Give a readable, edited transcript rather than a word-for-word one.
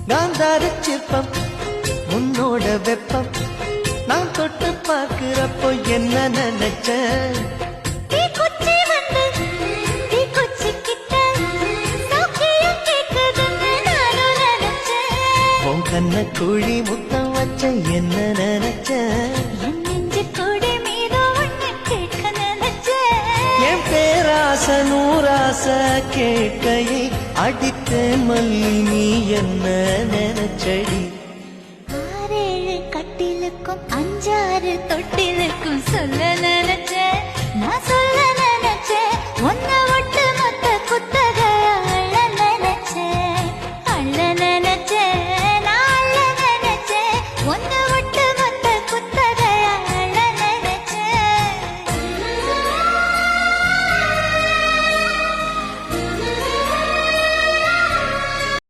காந்தார சிற்பம் உன்னோட வெப்பம் நான் தொட்டு பார்க்கிறப்போ என்ன நினைச்ச உன் கண்ண குழி முத்தம் வச்ச என்ன நினைச்ச என் பேராச நூராச கேட்கையை அடித்த மல்லி நீ என்ன நினைச்சடி ஆறேழு கட்டிலுக்கும் அஞ்சாறு தொட்டிலுக்கும் சொல்ல நினைச்ச நான் சொல்ல நினைச்ச ஒன்ன விட்டு மொத்த குத்தக அள்ள நினைச்ச